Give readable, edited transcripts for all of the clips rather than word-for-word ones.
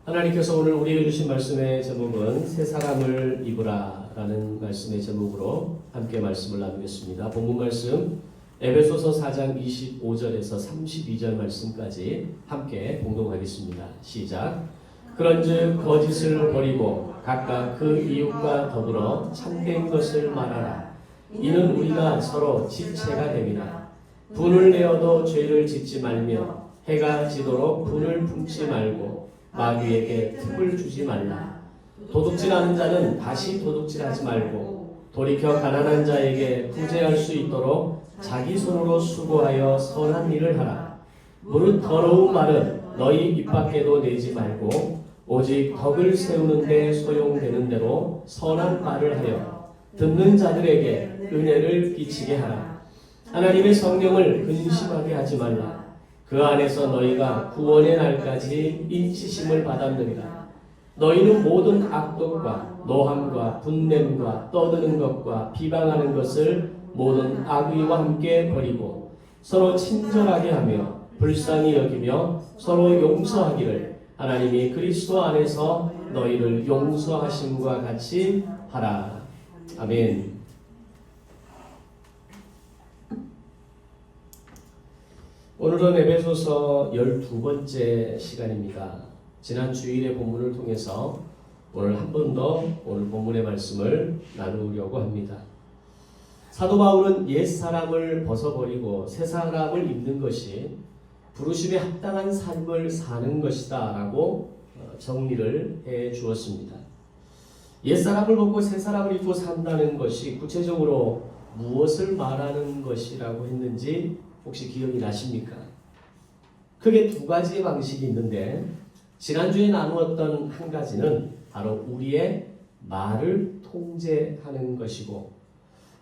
하나님께서 오늘 우리에게 주신 말씀의 제목은 새 사람을 입으라 라는 말씀의 제목으로 함께 말씀을 나누겠습니다. 본문 말씀 에베소서 4장 25절에서 32절 말씀까지 함께 봉독하겠습니다. 시작. 그런즉 거짓을 버리고 각각 그 이웃과 더불어 참된 것을 말하라. 이는 우리가 서로 지체가 됨이라. 분을 내어도 죄를 짓지 말며 해가 지도록 분을 품지 말고 마귀에게 틈을 주지 말라. 도둑질하는 자는 다시 도둑질하지 말고 돌이켜 가난한 자에게 구제할 수 있도록 자기 손으로 수고하여 선한 일을 하라. 무릇 더러운 말은 너희 입 밖에도 내지 말고 오직 덕을 세우는 데 소용되는 대로 선한 말을 하여 듣는 자들에게 은혜를 끼치게 하라. 하나님의 성령을 근심하게 하지 말라. 그 안에서 너희가 구원의 날까지 인치심을 받았느니라. 너희는 모든 악독과 노함과 분냄과 떠드는 것과 비방하는 것을 모든 악의와 함께 버리고 서로 친절하게 하며 불쌍히 여기며 서로 용서하기를 하나님이 그리스도 안에서 너희를 용서하심과 같이 하라. 아멘. 오늘은 에베소서 12번째 시간입니다. 지난 주일의 본문을 통해서 오늘 한 번 더 오늘 본문의 말씀을 나누려고 합니다. 사도 바울은 옛 사람을 벗어버리고 새 사람을 입는 것이 부르심에 합당한 삶을 사는 것이다 라고 정리를 해 주었습니다. 옛 사람을 벗고 새 사람을 입고 산다는 것이 구체적으로 무엇을 말하는 것이라고 했는지 혹시 기억이 나십니까? 크게 두 가지의 방식이 있는데 지난주에 나누었던 한 가지는 바로 우리의 말을 통제하는 것이고,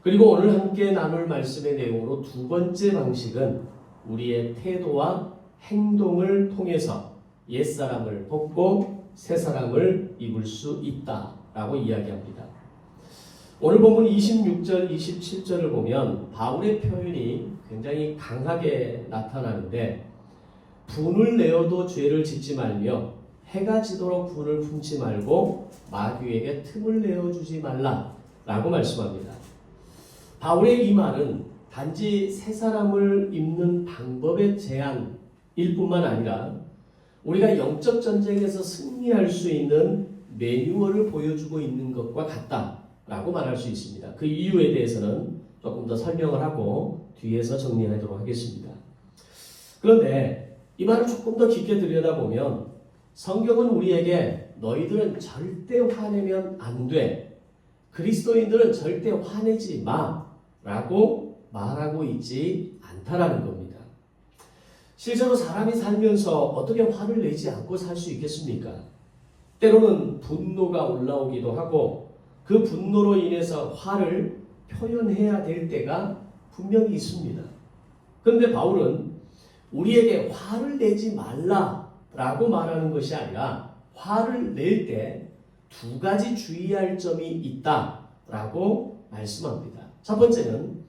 그리고 오늘 함께 나눌 말씀의 내용으로 두 번째 방식은 우리의 태도와 행동을 통해서 옛사람을 벗고 새사람을 입을 수 있다라고 이야기합니다. 오늘 본문 26절, 27절을 보면 바울의 표현이 굉장히 강하게 나타나는데 분을 내어도 죄를 짓지 말며 해가 지도록 분을 품지 말고 마귀에게 틈을 내어주지 말라라고 말씀합니다. 바울의 이 말은 단지 새 사람을 입는 방법의 제안일 뿐만 아니라 우리가 영적 전쟁에서 승리할 수 있는 매뉴얼을 보여주고 있는 것과 같다라고 말할 수 있습니다. 그 이유에 대해서는 조금 더 설명을 하고 뒤에서 정리하도록 하겠습니다. 그런데 이 말을 조금 더 깊게 들여다보면 성경은 우리에게 너희들은 절대 화내면 안 돼. 그리스도인들은 절대 화내지 마. 라고 말하고 있지 않다라는 겁니다. 실제로 사람이 살면서 어떻게 화를 내지 않고 살 수 있겠습니까? 때로는 분노가 올라오기도 하고 그 분노로 인해서 화를 표현해야 될 때가 분명히 있습니다. 그런데 바울은 우리에게 화를 내지 말라라고 말하는 것이 아니라 화를 낼 때 두 가지 주의할 점이 있다라고 말씀합니다. 첫 번째는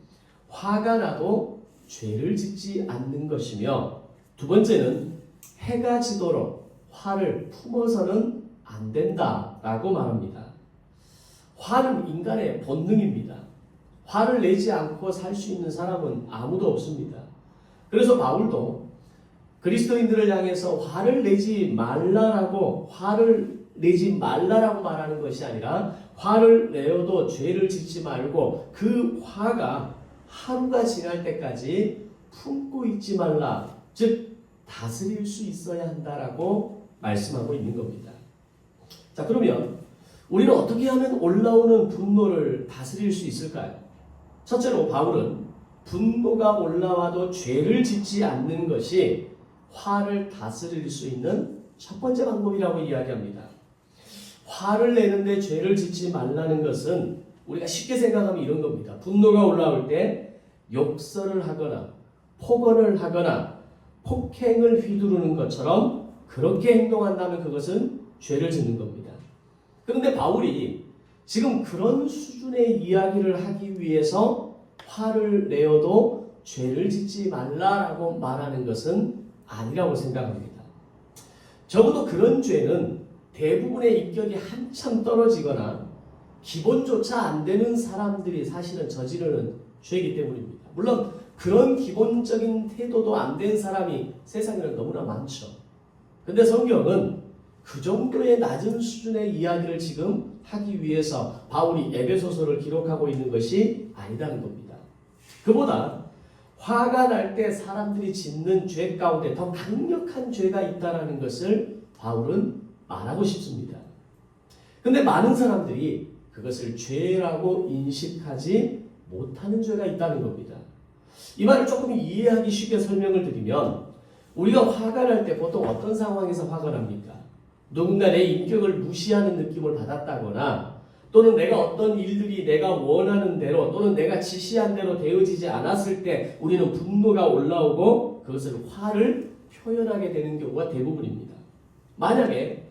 화가 나도 죄를 짓지 않는 것이며, 두 번째는 해가 지도록 화를 품어서는 안 된다라고 말합니다. 화는 인간의 본능입니다. 화를 내지 않고 살 수 있는 사람은 아무도 없습니다. 그래서 바울도 그리스도인들을 향해서 화를 내지 말라라고 말하는 것이 아니라 화를 내어도 죄를 짓지 말고 그 화가 하루가 지날 때까지 품고 있지 말라, 즉 다스릴 수 있어야 한다라고 말씀하고 있는 겁니다. 자, 그러면 우리는 어떻게 하면 올라오는 분노를 다스릴 수 있을까요? 첫째로 바울은 분노가 올라와도 죄를 짓지 않는 것이 화를 다스릴 수 있는 첫 번째 방법이라고 이야기합니다. 화를 내는데 죄를 짓지 말라는 것은 우리가 쉽게 생각하면 이런 겁니다. 분노가 올라올 때 욕설을 하거나 폭언을 하거나 폭행을 휘두르는 것처럼 그렇게 행동한다면 그것은 죄를 짓는 겁니다. 그런데 바울이 지금 그런 수준의 이야기를 하기 위해서 화를 내어도 죄를 짓지 말라라고 말하는 것은 아니라고 생각합니다. 적어도 그런 죄는 대부분의 인격이 한참 떨어지거나 기본조차 안 되는 사람들이 사실은 저지르는 죄이기 때문입니다. 물론 그런 기본적인 태도도 안 된 사람이 세상에는 너무나 많죠. 근데 성경은 그 정도의 낮은 수준의 이야기를 지금 하기 위해서 바울이 에베소서를 기록하고 있는 것이 아니라는 겁니다. 그보다 화가 날 때 사람들이 짓는 죄 가운데 더 강력한 죄가 있다는 것을 바울은 말하고 싶습니다. 근데 많은 사람들이 그것을 죄라고 인식하지 못하는 죄가 있다는 겁니다. 이 말을 조금 이해하기 쉽게 설명을 드리면 우리가 화가 날 때 보통 어떤 상황에서 화가 납니까? 누군가 내 인격을 무시하는 느낌을 받았다거나 또는 내가 어떤 일들이 내가 원하는 대로 또는 내가 지시한 대로 되어지지 않았을 때 우리는 분노가 올라오고 그것을 화를 표현하게 되는 경우가 대부분입니다. 만약에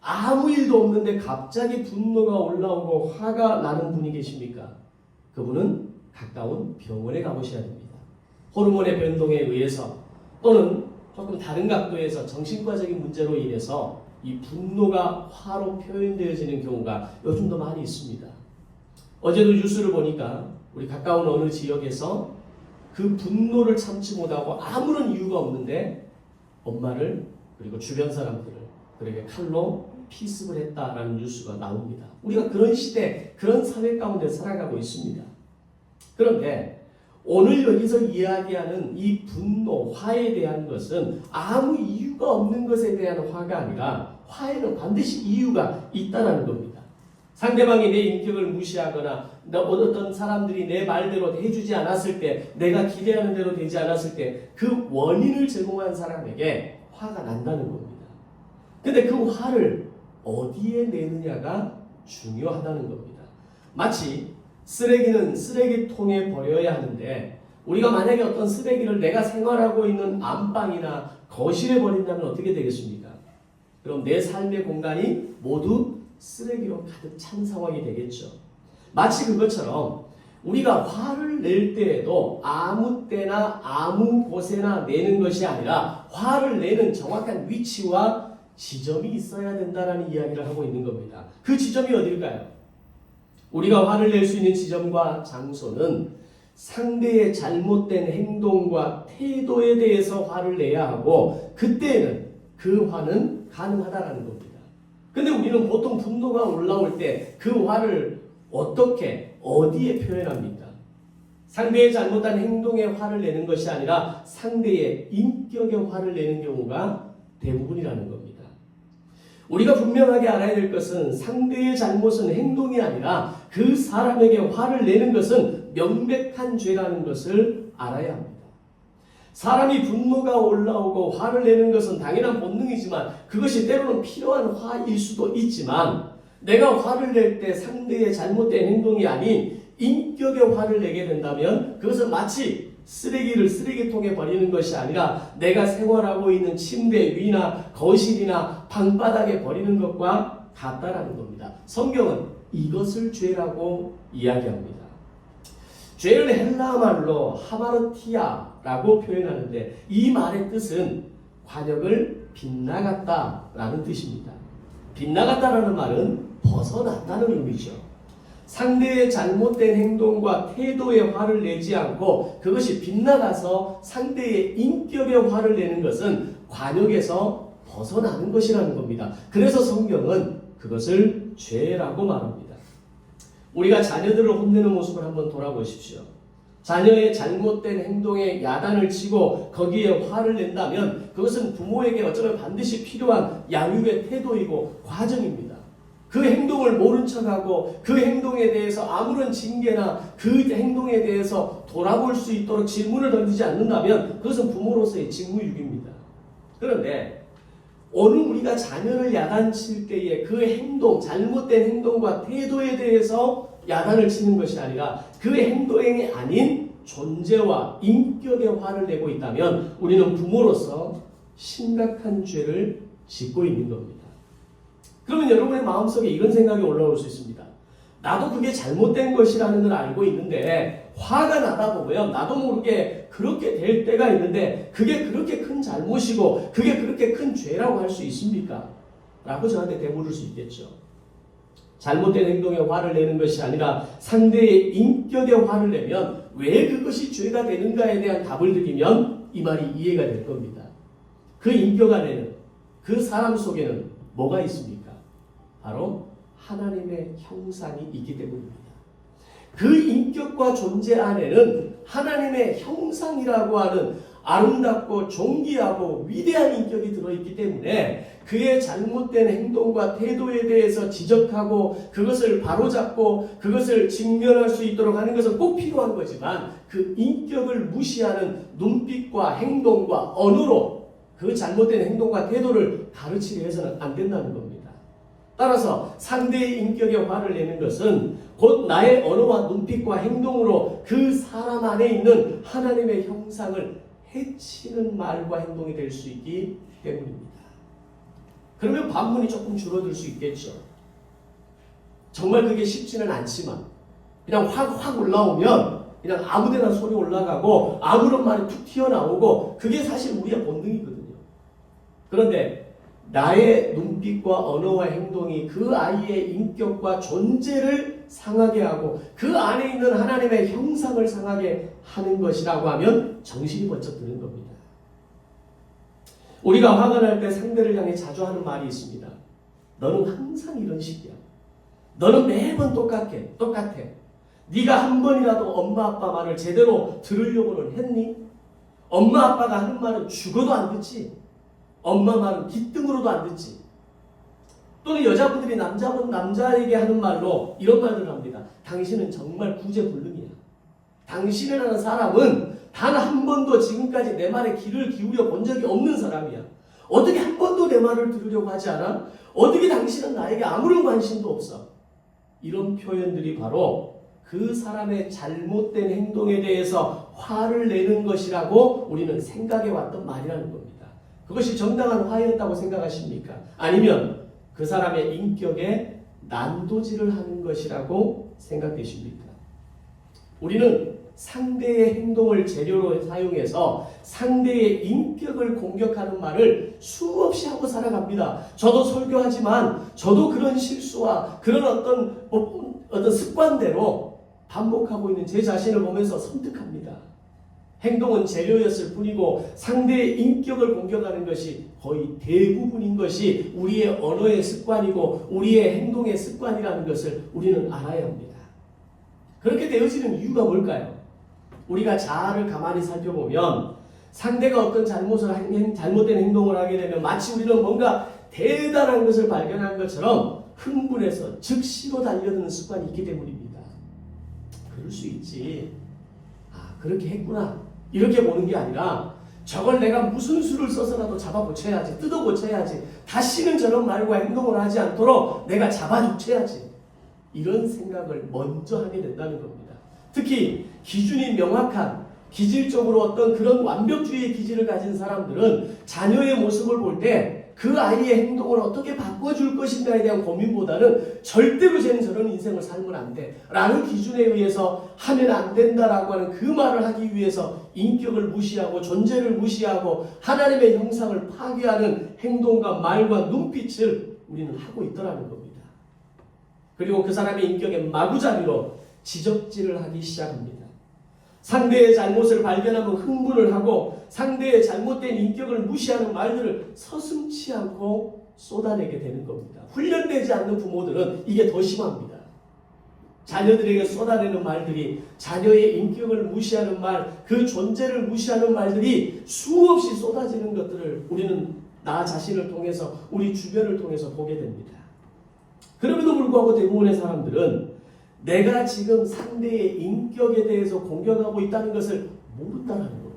아무 일도 없는데 갑자기 분노가 올라오고 화가 나는 분이 계십니까? 그분은 가까운 병원에 가보셔야 됩니다. 호르몬의 변동에 의해서 또는 조금 다른 각도에서 정신과적인 문제로 인해서 이 분노가 화로 표현되어지는 경우가 요즘도 많이 있습니다. 어제도 뉴스를 보니까 우리 가까운 어느 지역에서 그 분노를 참지 못하고 아무런 이유가 없는데 엄마를 그리고 주변 사람들을 그렇게 칼로 피습을 했다라는 뉴스가 나옵니다. 우리가 그런 시대, 그런 사회 가운데 살아가고 있습니다. 그런데 오늘 여기서 이야기하는 이 분노, 화에 대한 것은 아무 이유가 없는 것에 대한 화가 아니라 화에는 반드시 이유가 있다는 겁니다. 상대방이 내 인격을 무시하거나 어떤 사람들이 내 말대로 해주지 않았을 때, 내가 기대하는 대로 되지 않았을 때 그 원인을 제공한 사람에게 화가 난다는 겁니다. 근데 그 화를 어디에 내느냐가 중요하다는 겁니다. 마치 쓰레기는 쓰레기통에 버려야 하는데 우리가 만약에 어떤 쓰레기를 내가 생활하고 있는 안방이나 거실에 버린다면 어떻게 되겠습니까? 그럼 내 삶의 공간이 모두 쓰레기로 가득 찬 상황이 되겠죠. 마치 그것처럼 우리가 화를 낼 때에도 아무 때나 아무 곳에나 내는 것이 아니라 화를 내는 정확한 위치와 지점이 있어야 된다는 이야기를 하고 있는 겁니다. 그 지점이 어딜까요? 우리가 화를 낼 수 있는 지점과 장소는 상대의 잘못된 행동과 태도에 대해서 화를 내야 하고 그때는 그 화는 가능하다는 겁니다. 근데 우리는 보통 분노가 올라올 때 그 화를 어떻게 어디에 표현합니까? 상대의 잘못한 행동에 화를 내는 것이 아니라 상대의 인격에 화를 내는 경우가 대부분이라는 겁니다. 우리가 분명하게 알아야 될 것은 상대의 잘못은 행동이 아니라 그 사람에게 화를 내는 것은 명백한 죄라는 것을 알아야 합니다. 사람이 분노가 올라오고 화를 내는 것은 당연한 본능이지만 그것이 때로는 필요한 화일 수도 있지만 내가 화를 낼 때 상대의 잘못된 행동이 아닌 인격에 화를 내게 된다면 그것은 마치 쓰레기를 쓰레기통에 버리는 것이 아니라 내가 생활하고 있는 침대 위나 거실이나 방바닥에 버리는 것과 같다라는 겁니다. 성경은 이것을 죄라고 이야기합니다. 죄를 헬라어 말로 하마르티아라고 표현하는데 이 말의 뜻은 관역을 빗나갔다라는 뜻입니다. 빗나갔다라는 말은 벗어났다는 의미죠. 상대의 잘못된 행동과 태도에 화를 내지 않고 그것이 빗나가서 상대의 인격에 화를 내는 것은 관역에서 벗어나는 것이라는 겁니다. 그래서 성경은 그것을 죄라고 말합니다. 우리가 자녀들을 혼내는 모습을 한번 돌아보십시오. 자녀의 잘못된 행동에 야단을 치고 거기에 화를 낸다면 그것은 부모에게 어쩌면 반드시 필요한 양육의 태도이고 과정입니다. 그 행동을 모른 척하고 그 행동에 대해서 아무런 징계나 그 행동에 대해서 돌아볼 수 있도록 질문을 던지지 않는다면 그것은 부모로서의 직무유기입니다. 그런데 오늘 우리가 자녀를 야단칠 때에 그 행동, 잘못된 행동과 태도에 대해서 야단을 치는 것이 아니라 그 행동이 아닌 존재와 인격에 화를 내고 있다면 우리는 부모로서 심각한 죄를 짓고 있는 겁니다. 그러면 여러분의 마음속에 이런 생각이 올라올 수 있습니다. 나도 그게 잘못된 것이라는 걸 알고 있는데 화가 나다 보면 나도 모르게 그렇게 될 때가 있는데 그게 그렇게 큰 잘못이고 그게 그렇게 큰 죄라고 할 수 있습니까? 라고 저한테 되물을 수 있겠죠. 잘못된 행동에 화를 내는 것이 아니라 상대의 인격에 화를 내면 왜 그것이 죄가 되는가에 대한 답을 드리면 이 말이 이해가 될 겁니다. 그 인격 안에는, 그 사람 속에는 뭐가 있습니까? 바로 하나님의 형상이 있기 때문입니다. 그 인격과 존재 안에는 하나님의 형상이라고 하는 아름답고 존귀하고 위대한 인격이 들어있기 때문에 그의 잘못된 행동과 태도에 대해서 지적하고 그것을 바로잡고 그것을 직면할 수 있도록 하는 것은 꼭 필요한 거지만 그 인격을 무시하는 눈빛과 행동과 언어로 그 잘못된 행동과 태도를 가르치려 해서는 안 된다는 겁니다. 따라서 상대의 인격에 화를 내는 것은 곧 나의 언어와 눈빛과 행동으로 그 사람 안에 있는 하나님의 형상을 해치는 말과 행동이 될 수 있기 때문입니다. 그러면 반문이 조금 줄어들 수 있겠죠. 정말 그게 쉽지는 않지만 그냥 확 올라오면 그냥 아무데나 소리 올라가고 아무런 말이 툭 튀어나오고 그게 사실 우리의 본능이거든요. 그런데 나의 눈빛과 언어와 행동이 그 아이의 인격과 존재를 상하게 하고 그 안에 있는 하나님의 형상을 상하게 하는 것이라고 하면 정신이 번쩍 드는 겁니다. 우리가 화가 날 때 상대를 향해 자주 하는 말이 있습니다. 너는 항상 이런 식이야. 너는 매번 똑같아. 네가 한 번이라도 엄마 아빠 말을 제대로 들으려고는 했니? 엄마 아빠가 하는 말은 죽어도 안 듣지. 엄마 말은 귓등으로도 안 듣지. 또는 여자분들이 남자에게 하는 말로 이런 말들을 합니다. 당신은 정말 구제불능이야. 당신이라는 사람은 단 한 번도 지금까지 내 말에 귀를 기울여 본 적이 없는 사람이야. 어떻게 한 번도 내 말을 들으려고 하지 않아? 어떻게 당신은 나에게 아무런 관심도 없어? 이런 표현들이 바로 그 사람의 잘못된 행동에 대해서 화를 내는 것이라고 우리는 생각해 왔던 말이라는 겁니다. 그것이 정당한 화였다고 생각하십니까? 아니면 그 사람의 인격에 난도질을 하는 것이라고 생각되십니까? 우리는 상대의 행동을 재료로 사용해서 상대의 인격을 공격하는 말을 수없이 하고 살아갑니다. 저도 설교하지만 저도 그런 실수와 그런 어떤 습관대로 반복하고 있는 제 자신을 보면서 섬뜩합니다. 행동은 재료였을 뿐이고 상대의 인격을 공격하는 것이 거의 대부분인 것이 우리의 언어의 습관이고 우리의 행동의 습관이라는 것을 우리는 알아야 합니다. 그렇게 되어지는 이유가 뭘까요? 우리가 자아를 가만히 살펴보면 상대가 어떤 잘못된 행동을 하게 되면 마치 우리는 뭔가 대단한 것을 발견한 것처럼 흥분해서 즉시로 달려드는 습관이 있기 때문입니다. 그럴 수 있지. 그렇게 했구나. 이렇게 보는 게 아니라 저걸 내가 무슨 수를 써서라도 잡아고쳐야지. 뜯어고쳐야지. 다시는 저런 말과 행동을 하지 않도록 내가 잡아주쳐야지. 이런 생각을 먼저 하게 된다는 겁니다. 특히 기준이 명확한 기질적으로 어떤 그런 완벽주의의 기질을 가진 사람들은 자녀의 모습을 볼 때 그 아이의 행동을 어떻게 바꿔줄 것인가에 대한 고민보다는 절대로 쟤는 저런 인생을 살면 안 돼 라는 기준에 의해서 하면 안 된다라고 하는 그 말을 하기 위해서 인격을 무시하고 존재를 무시하고 하나님의 형상을 파괴하는 행동과 말과 눈빛을 우리는 하고 있더라는 겁니다. 그리고 그 사람의 인격에 마구잡이로 지적질을 하기 시작합니다. 상대의 잘못을 발견하면 흥분을 하고 상대의 잘못된 인격을 무시하는 말들을 서슴지 않고 쏟아내게 되는 겁니다. 훈련되지 않는 부모들은 이게 더 심합니다. 자녀들에게 쏟아내는 말들이 자녀의 인격을 무시하는 말, 그 존재를 무시하는 말들이 수없이 쏟아지는 것들을 우리는 나 자신을 통해서 우리 주변을 통해서 보게 됩니다. 그럼에도 불구하고 대부분의 사람들은 내가 지금 상대의 인격에 대해서 공격하고 있다는 것을 모른다는 겁니다.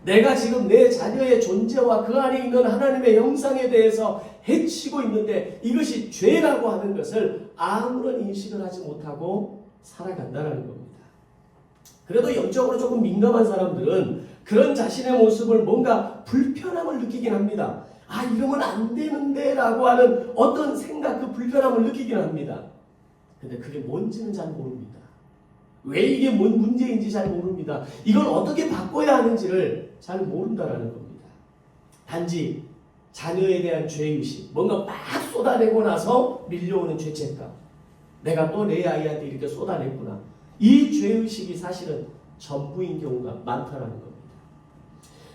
내가 지금 내 자녀의 존재와 그 안에 있는 하나님의 형상에 대해서 해치고 있는데 이것이 죄라고 하는 것을 아무런 인식을 하지 못하고 살아간다는 겁니다. 그래도 영적으로 조금 민감한 사람들은 그런 자신의 모습을 뭔가 불편함을 느끼긴 합니다. 이러면 안 되는데 라고 하는 어떤 생각, 그 불편함을 느끼긴 합니다. 근데 그게 뭔지는 잘 모릅니다. 왜 이게 뭔 문제인지 잘 모릅니다. 이걸 어떻게 바꿔야 하는지를 잘 모른다라는 겁니다. 단지 자녀에 대한 죄의식, 뭔가 막 쏟아내고 나서 밀려오는 죄책감. 내가 또 내 아이한테 이렇게 쏟아냈구나. 이 죄의식이 사실은 전부인 경우가 많다는 겁니다.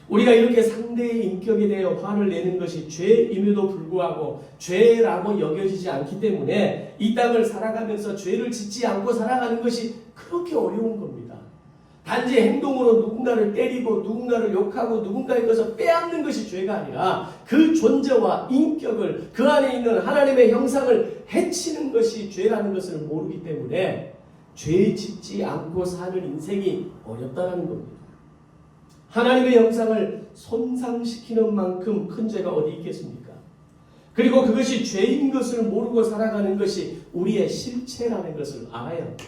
우리가 이렇게 상대의 인격에 대해 화를 내는 것이 죄임에도 불구하고 죄라고 여겨지지 않기 때문에 이 땅을 살아가면서 죄를 짓지 않고 살아가는 것이 그렇게 어려운 겁니다. 단지 행동으로 누군가를 때리고 누군가를 욕하고 누군가의 것을 빼앗는 것이 죄가 아니라 그 존재와 인격을 그 안에 있는 하나님의 형상을 해치는 것이 죄라는 것을 모르기 때문에 죄 짓지 않고 사는 인생이 어렵다는 겁니다. 하나님의 형상을 손상시키는 만큼 큰 죄가 어디 있겠습니까? 그리고 그것이 죄인 것을 모르고 살아가는 것이 우리의 실체라는 것을 알아야 합니다.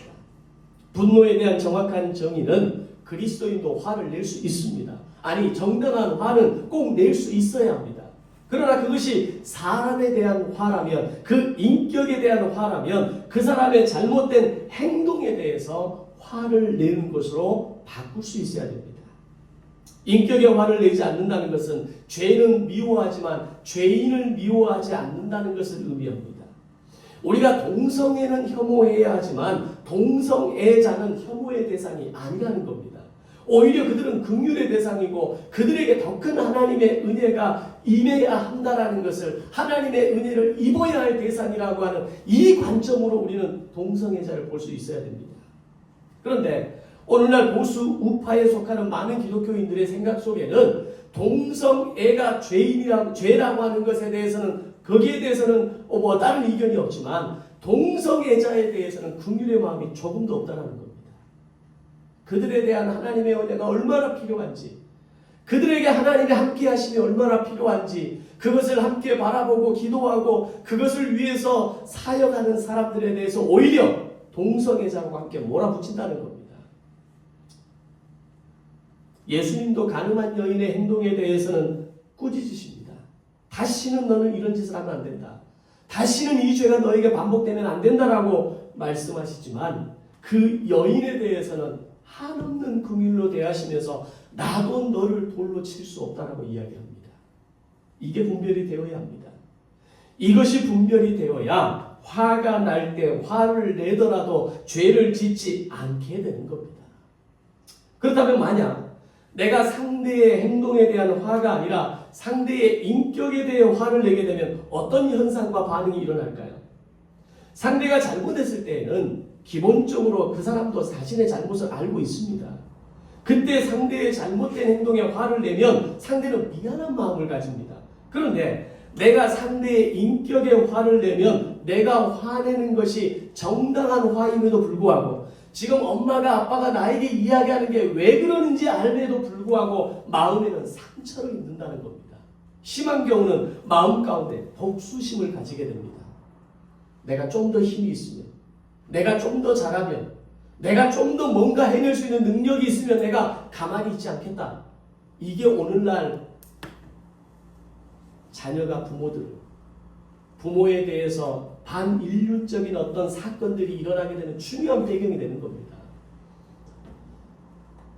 분노에 대한 정확한 정의는 그리스도인도 화를 낼 수 있습니다. 아니, 정당한 화는 꼭 낼 수 있어야 합니다. 그러나 그것이 사람에 대한 화라면, 그 인격에 대한 화라면 그 사람의 잘못된 행동에 대해서 화를 내는 것으로 바꿀 수 있어야 됩니다. 인격에 화를 내지 않는다는 것은 죄는 미워하지만 죄인을 미워하지 않는다는 것을 의미합니다. 우리가 동성애는 혐오해야 하지만 동성애자는 혐오의 대상이 아니라는 겁니다. 오히려 그들은 긍휼의 대상이고 그들에게 더 큰 하나님의 은혜가 임해야 한다라는 것을, 하나님의 은혜를 입어야 할 대상이라고 하는 이 관점으로 우리는 동성애자를 볼 수 있어야 됩니다. 그런데 오늘날 보수 우파에 속하는 많은 기독교인들의 생각 속에는 동성애가 죄라고 하는 것에 대해서는, 거기에 대해서는 다른 의견이 없지만 동성애자에 대해서는 긍휼의 마음이 조금도 없다는 겁니다. 그들에 대한 하나님의 은혜가 얼마나 필요한지, 그들에게 하나님의 함께 하심이 얼마나 필요한지, 그것을 함께 바라보고 기도하고 그것을 위해서 사역하는 사람들에 대해서 오히려 동성애자와 함께 몰아붙인다는 겁니다. 예수님도 가늠한 여인의 행동에 대해서는 꾸짖으십니다. 다시는 너는 이런 짓을 하면 안 된다. 다시는 이 죄가 너에게 반복되면 안 된다라고 말씀하시지만 그 여인에 대해서는 한없는 긍휼로 대하시면서 나도 너를 돌로 칠 수 없다라고 이야기합니다. 이게 분별이 되어야 합니다. 이것이 분별이 되어야 화가 날 때 화를 내더라도 죄를 짓지 않게 되는 겁니다. 그렇다면 만약 내가 상대의 행동에 대한 화가 아니라 상대의 인격에 대해 화를 내게 되면 어떤 현상과 반응이 일어날까요? 상대가 잘못했을 때에는 기본적으로 그 사람도 자신의 잘못을 알고 있습니다. 그때 상대의 잘못된 행동에 화를 내면 상대는 미안한 마음을 가집니다. 그런데 내가 상대의 인격에 화를 내면 내가 화내는 것이 정당한 화임에도 불구하고 지금 엄마가 아빠가 나에게 이야기하는 게 왜 그러는지 알면에도 불구하고 마음에는 상처를 입는다는 겁니다. 심한 경우는 마음 가운데 복수심을 가지게 됩니다. 내가 좀 더 힘이 있으면, 내가 좀 더 잘하면, 내가 좀 더 뭔가 해낼 수 있는 능력이 있으면 내가 가만히 있지 않겠다. 이게 오늘날 자녀가 부모에 대해서 반인륜적인 어떤 사건들이 일어나게 되는 중요한 배경이 되는 겁니다.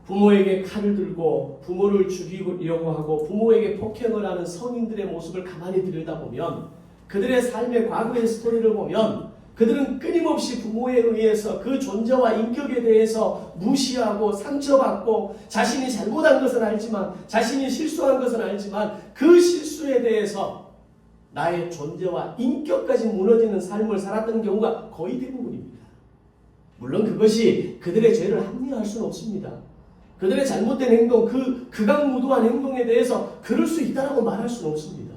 부모에게 칼을 들고 부모를 죽이려고 하고 부모에게 폭행을 하는 성인들의 모습을 가만히 들여다보면, 그들의 삶의 과거의 스토리를 보면 그들은 끊임없이 부모에 의해서 그 존재와 인격에 대해서 무시하고 상처받고 자신이 잘못한 것은 알지만, 자신이 실수한 것은 알지만 그 실수에 대해서 나의 존재와 인격까지 무너지는 삶을 살았던 경우가 거의 대부분입니다. 물론 그것이 그들의 죄를 합리화할 수는 없습니다. 그들의 잘못된 행동, 극악무도한 행동에 대해서 그럴 수 있다라고 말할 수는 없습니다.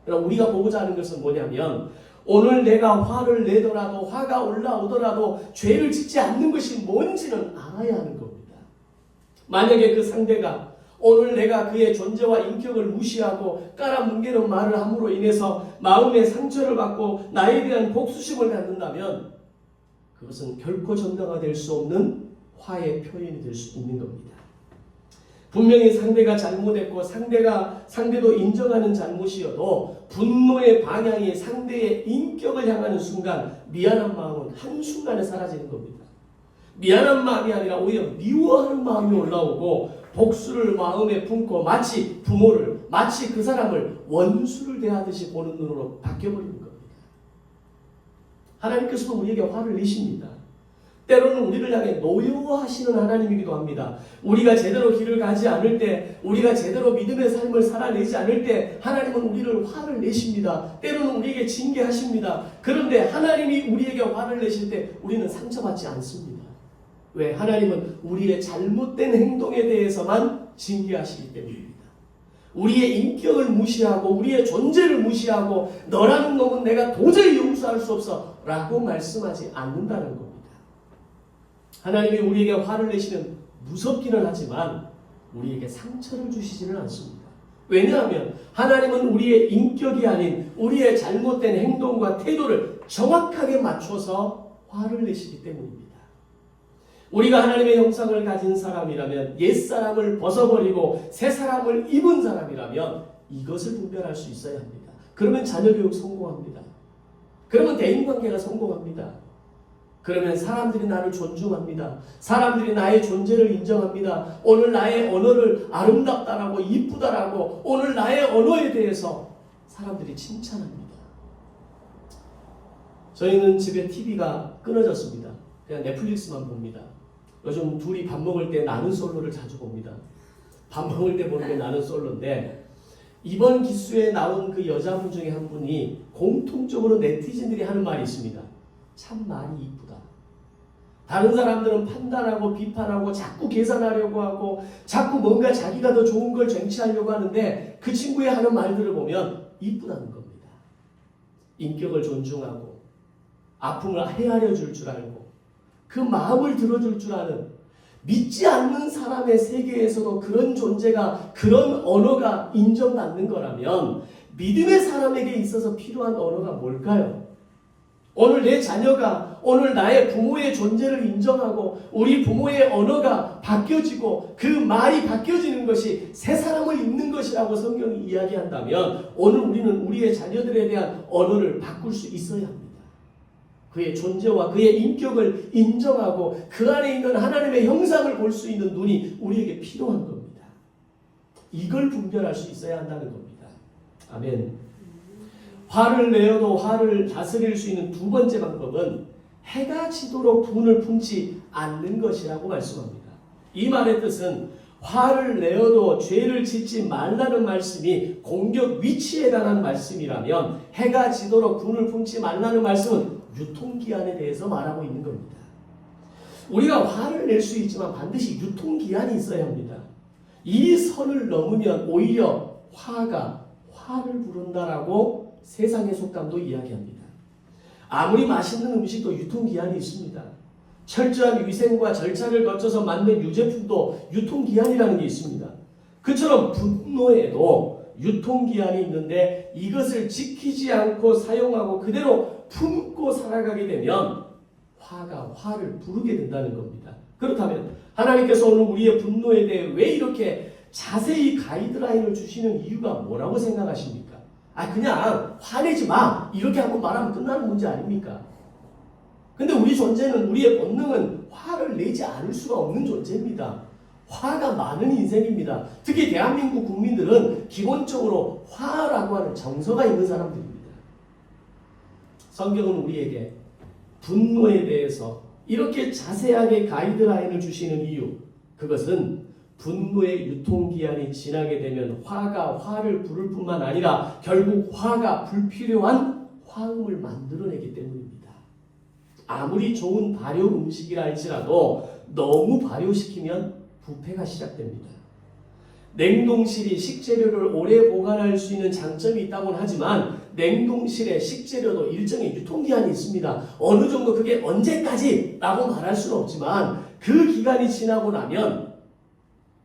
그럼 우리가 보고자 하는 것은 뭐냐면, 오늘 내가 화를 내더라도, 화가 올라오더라도 죄를 짓지 않는 것이 뭔지는 알아야 하는 겁니다. 만약에 그 상대가 오늘 내가 그의 존재와 인격을 무시하고 깔아뭉개는 말을 함으로 인해서 마음의 상처를 받고 나에 대한 복수심을 갖는다면 그것은 결코 정당화될 수 없는 화의 표현이 될 수 있는 겁니다. 분명히 상대가 잘못했고 상대도 인정하는 잘못이어도 분노의 방향이 상대의 인격을 향하는 순간 미안한 마음은 한순간에 사라지는 겁니다. 미안한 마음이 아니라 오히려 미워하는 마음이 올라오고 복수를 마음에 품고 마치 그 사람을 원수를 대하듯이 보는 눈으로 바뀌어버리는 겁니다. 하나님께서도 우리에게 화를 내십니다. 때로는 우리를 향해 노여워하시는 하나님이기도 합니다. 우리가 제대로 길을 가지 않을 때, 우리가 제대로 믿음의 삶을 살아내지 않을 때 하나님은 우리를 화를 내십니다. 때로는 우리에게 징계하십니다. 그런데 하나님이 우리에게 화를 내실 때 우리는 상처받지 않습니다. 왜? 하나님은 우리의 잘못된 행동에 대해서만 징계하시기 때문입니다. 우리의 인격을 무시하고 우리의 존재를 무시하고 너라는 놈은 내가 도저히 용서할 수 없어 라고 말씀하지 않는다는 겁니다. 하나님이 우리에게 화를 내시면 무섭기는 하지만 우리에게 상처를 주시지는 않습니다. 왜냐하면 하나님은 우리의 인격이 아닌 우리의 잘못된 행동과 태도를 정확하게 맞춰서 화를 내시기 때문입니다. 우리가 하나님의 형상을 가진 사람이라면, 옛사람을 벗어버리고 새 사람을 입은 사람이라면 이것을 분별할 수 있어야 합니다. 그러면 자녀교육 성공합니다. 그러면 대인관계가 성공합니다. 그러면 사람들이 나를 존중합니다. 사람들이 나의 존재를 인정합니다. 오늘 나의 언어를 아름답다라고 이쁘다라고 오늘 나의 언어에 대해서 사람들이 칭찬합니다. 저희는 집에 TV가 끊어졌습니다. 그냥 넷플릭스만 봅니다. 요즘 둘이 밥 먹을 때 나는 솔로를 자주 봅니다. 밥 먹을 때 보는 게 나는 솔로인데 이번 기수에 나온 그 여자분 중에 한 분이 공통적으로 네티즌들이 하는 말이 있습니다. 참 말이 이쁘다. 다른 사람들은 판단하고 비판하고 자꾸 계산하려고 하고 자꾸 뭔가 자기가 더 좋은 걸 쟁취하려고 하는데 그 친구의 하는 말들을 보면 이쁘다는 겁니다. 인격을 존중하고 아픔을 헤아려 줄 줄 알고 그 마음을 들어줄 줄 아는, 믿지 않는 사람의 세계에서도 그런 존재가, 그런 언어가 인정받는 거라면 믿음의 사람에게 있어서 필요한 언어가 뭘까요? 오늘 내 자녀가, 오늘 나의 부모의 존재를 인정하고 우리 부모의 언어가 바뀌어지고 그 말이 바뀌어지는 것이 새 사람을 입는 것이라고 성경이 이야기한다면 오늘 우리는 우리의 자녀들에 대한 언어를 바꿀 수 있어야 합니다. 그의 존재와 그의 인격을 인정하고 그 안에 있는 하나님의 형상을 볼 수 있는 눈이 우리에게 필요한 겁니다. 이걸 분별할 수 있어야 한다는 겁니다. 아멘. 화를 내어도 화를 다스릴 수 있는 두 번째 방법은 해가 지도록 분을 품지 않는 것이라고 말씀합니다. 이 말의 뜻은 화를 내어도 죄를 짓지 말라는 말씀이 공격 위치에 관한 말씀이라면 해가 지도록 분을 품지 말라는 말씀은 유통기한에 대해서 말하고 있는 겁니다. 우리가 화를 낼 수 있지만 반드시 유통기한이 있어야 합니다. 이 선을 넘으면 오히려 화가 화를 부른다라고 세상의 속담도 이야기합니다. 아무리 맛있는 음식도 유통기한이 있습니다. 철저한 위생과 절차를 거쳐서 만든 유제품도 유통기한이라는 게 있습니다. 그처럼 분노에도 유통기한이 있는데 이것을 지키지 않고 사용하고 그대로 품고 살아가게 되면 화가 화를 부르게 된다는 겁니다. 그렇다면 하나님께서 오늘 우리의 분노에 대해 왜 이렇게 자세히 가이드라인을 주시는 이유가 뭐라고 생각하십니까? 그냥 화내지 마 이렇게 하고 말하면 끝나는 문제 아닙니까? 근데 우리 존재는, 우리의 본능은 화를 내지 않을 수가 없는 존재입니다. 화가 많은 인생입니다. 특히 대한민국 국민들은 기본적으로 화라고 하는 정서가 있는 사람들입니다. 성경은 우리에게 분노에 대해서 이렇게 자세하게 가이드라인을 주시는 이유, 그것은 분노의 유통기한이 지나게 되면 화가 화를 부를 뿐만 아니라 결국 화가 불필요한 화음을 만들어내기 때문입니다. 아무리 좋은 발효 음식이라 할지라도 너무 발효시키면 부패가 시작됩니다. 냉동실이 식재료를 오래 보관할 수 있는 장점이 있다고는 하지만 냉동실의 식재료도 일정의 유통기한이 있습니다. 어느 정도 그게 언제까지라고 말할 수는 없지만 그 기간이 지나고 나면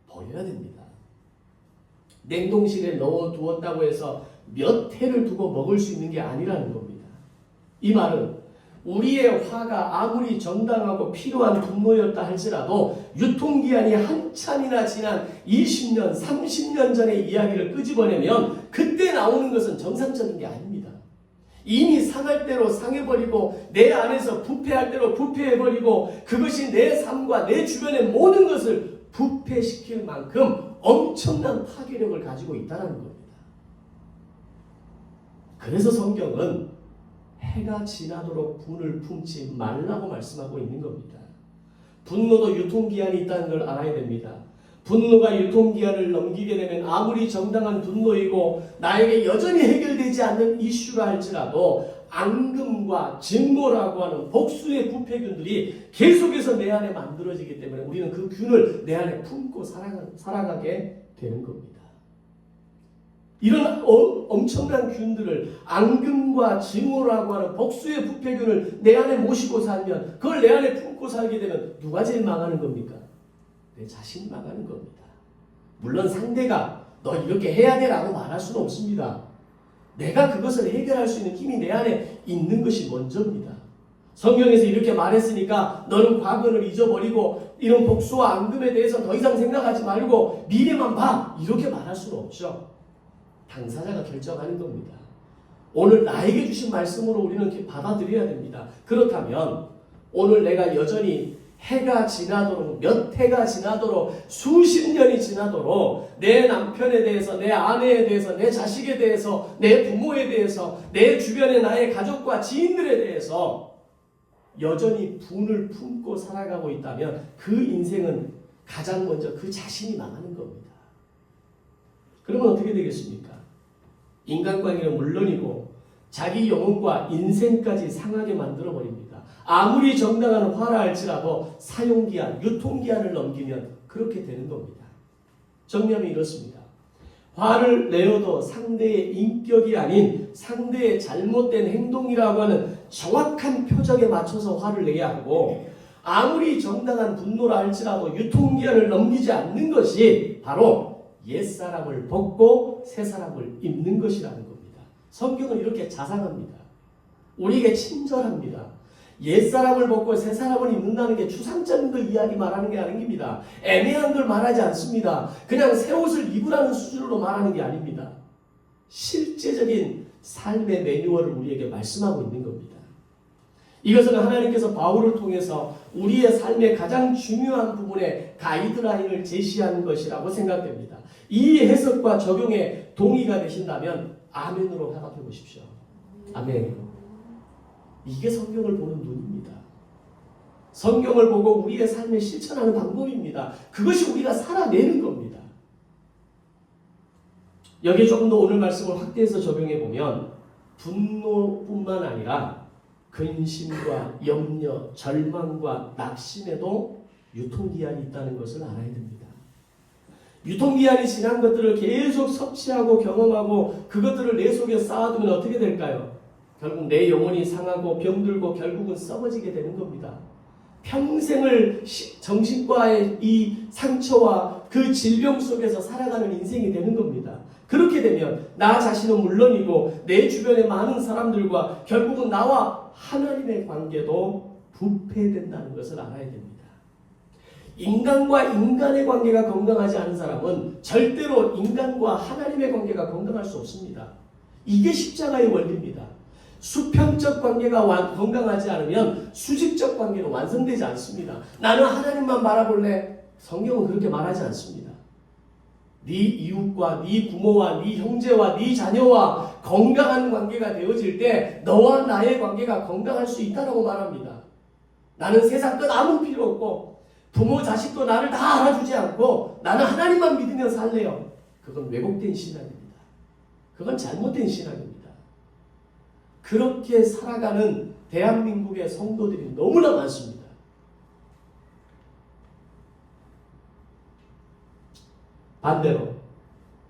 버려야 됩니다. 냉동실에 넣어두었다고 해서 몇 해를 두고 먹을 수 있는 게 아니라는 겁니다. 이 말은 우리의 화가 아무리 정당하고 필요한 분노였다 할지라도 유통기한이 한참이나 지난 20년, 30년 전의 이야기를 끄집어내면 그때 나오는 것은 정상적인 게 아닙니다. 이미 상할 대로 상해버리고 내 안에서 부패할 대로 부패해버리고 그것이 내 삶과 내 주변의 모든 것을 부패시킬 만큼 엄청난 파괴력을 가지고 있다는 겁니다. 그래서 성경은 해가 지나도록 분을 품지 말라고 말씀하고 있는 겁니다. 분노도 유통기한이 있다는 걸 알아야 됩니다. 분노가 유통기한을 넘기게 되면 아무리 정당한 분노이고 나에게 여전히 해결되지 않는 이슈라 할지라도 앙금과 증오라고 하는 복수의 부패균들이 계속해서 내 안에 만들어지기 때문에 우리는 그 균을 내 안에 품고 살아가게 되는 겁니다. 이런 엄청난 균들을 앙금과 증오라고 하는 복수의 부패균을 내 안에 모시고 살면 그걸 내 안에 품고 살게 되면 누가 제일 망하는 겁니까? 내 자신이 망하는 겁니다. 물론 상대가 너 이렇게 해야 돼 라고 말할 수는 없습니다. 내가 그것을 해결할 수 있는 힘이 내 안에 있는 것이 먼저입니다. 성경에서 이렇게 말했으니까 너는 과거를 잊어버리고 이런 복수와 앙금에 대해서 더 이상 생각하지 말고 미래만 봐 이렇게 말할 수는 없죠. 당사자가 결정하는 겁니다. 오늘 나에게 주신 말씀으로 우리는 받아들여야 됩니다. 그렇다면 오늘 내가 여전히 해가 지나도록 몇 해가 지나도록 수십 년이 지나도록 내 남편에 대해서 내 아내에 대해서 내 자식에 대해서 내 부모에 대해서 내 주변의 나의 가족과 지인들에 대해서 여전히 분을 품고 살아가고 있다면 그 인생은 가장 먼저 그 자신이 망하는 겁니다. 그러면 어떻게 되겠습니까? 인간관계는 물론이고 자기 영혼과 인생까지 상하게 만들어버립니다. 아무리 정당한 화라 할지라도 사용기한, 유통기한을 넘기면 그렇게 되는 겁니다. 정리하면 이렇습니다. 화를 내어도 상대의 인격이 아닌 상대의 잘못된 행동이라고 하는 정확한 표적에 맞춰서 화를 내야 하고 아무리 정당한 분노라 할지라도 유통기한을 넘기지 않는 것이 바로 옛사람을 벗고 새사람을 입는 것이라는 겁니다. 성경은 이렇게 자상합니다. 우리에게 친절합니다. 옛사람을 벗고 새사람을 입는다는 게 추상적인 걸 이야기 말하는 게 아닙니다. 애매한 걸 말하지 않습니다. 그냥 새 옷을 입으라는 수준으로 말하는 게 아닙니다. 실제적인 삶의 매뉴얼을 우리에게 말씀하고 있는 겁니다. 이것은 하나님께서 바울을 통해서 우리의 삶의 가장 중요한 부분에 가이드라인을 제시하는 것이라고 생각됩니다. 이 해석과 적용에 동의가 되신다면 아멘으로 화답해 보십시오. 아멘. 이게 성경을 보는 눈입니다. 성경을 보고 우리의 삶에 실천하는 방법입니다. 그것이 우리가 살아내는 겁니다. 여기에 조금 더 오늘 말씀을 확대해서 적용해 보면 분노뿐만 아니라 근심과 염려, 절망과 낙심에도 유통기한이 있다는 것을 알아야 됩니다. 유통기한이 지난 것들을 계속 섭취하고 경험하고 그것들을 내 속에 쌓아두면 어떻게 될까요? 결국 내 영혼이 상하고 병들고 결국은 썩어지게 되는 겁니다. 평생을 정신과의 이 상처와 그 질병 속에서 살아가는 인생이 되는 겁니다. 그렇게 되면 나 자신은 물론이고 내 주변의 많은 사람들과 결국은 나와 하나님의 관계도 부패된다는 것을 알아야 됩니다. 인간과 인간의 관계가 건강하지 않은 사람은 절대로 인간과 하나님의 관계가 건강할 수 없습니다. 이게 십자가의 원리입니다. 수평적 관계가 건강하지 않으면 수직적 관계는 완성되지 않습니다. 나는 하나님만 바라볼래? 성경은 그렇게 말하지 않습니다. 네 이웃과 네 부모와 네 형제와 네 자녀와 건강한 관계가 되어질 때 너와 나의 관계가 건강할 수 있다고 말합니다. 나는 세상 끝 아무 필요 없고 부모 자식도 나를 다 알아주지 않고 나는 하나님만 믿으며 살래요. 그건 왜곡된 신앙입니다. 그건 잘못된 신앙입니다. 그렇게 살아가는 대한민국의 성도들이 너무나 많습니다. 반대로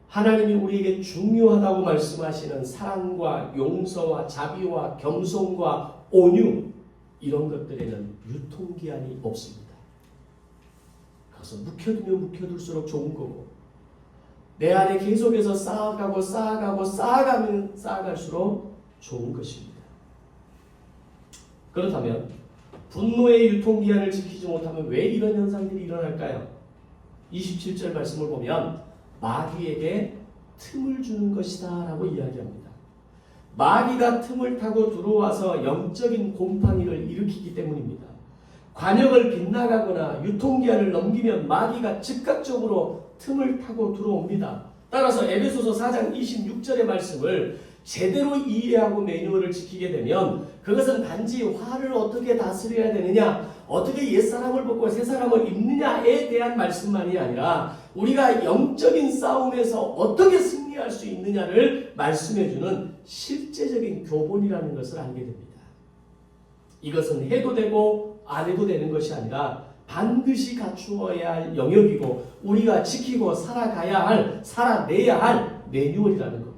하나님이 우리에게 중요하다고 말씀하시는 사랑과 용서와 자비와 겸손과 온유 이런 것들에는 유통기한이 없습니다. 가서 묵혀두면 묵혀둘수록 좋은 거고 내 안에 계속해서 쌓아가면 쌓아갈수록 좋은 것입니다. 그렇다면 분노의 유통기한을 지키지 못하면 왜 이런 현상들이 일어날까요? 27절 말씀을 보면 마귀에게 틈을 주는 것이다 라고 이야기합니다. 마귀가 틈을 타고 들어와서 영적인 곰팡이를 일으키기 때문입니다. 관역을 빗나가거나 유통기한을 넘기면 마귀가 즉각적으로 틈을 타고 들어옵니다. 따라서 에베소서 4장 26절의 말씀을 제대로 이해하고 매뉴얼을 지키게 되면 그것은 단지 화를 어떻게 다스려야 되느냐, 어떻게 옛사람을 벗고 새사람을 입느냐에 대한 말씀만이 아니라 우리가 영적인 싸움에서 어떻게 승리할 수 있느냐를 말씀해주는 실제적인 교본이라는 것을 알게 됩니다. 이것은 해도 되고 안 해도 되는 것이 아니라 반드시 갖추어야 할 영역이고 우리가 지키고 살아내야 할 매뉴얼이라는 겁니다.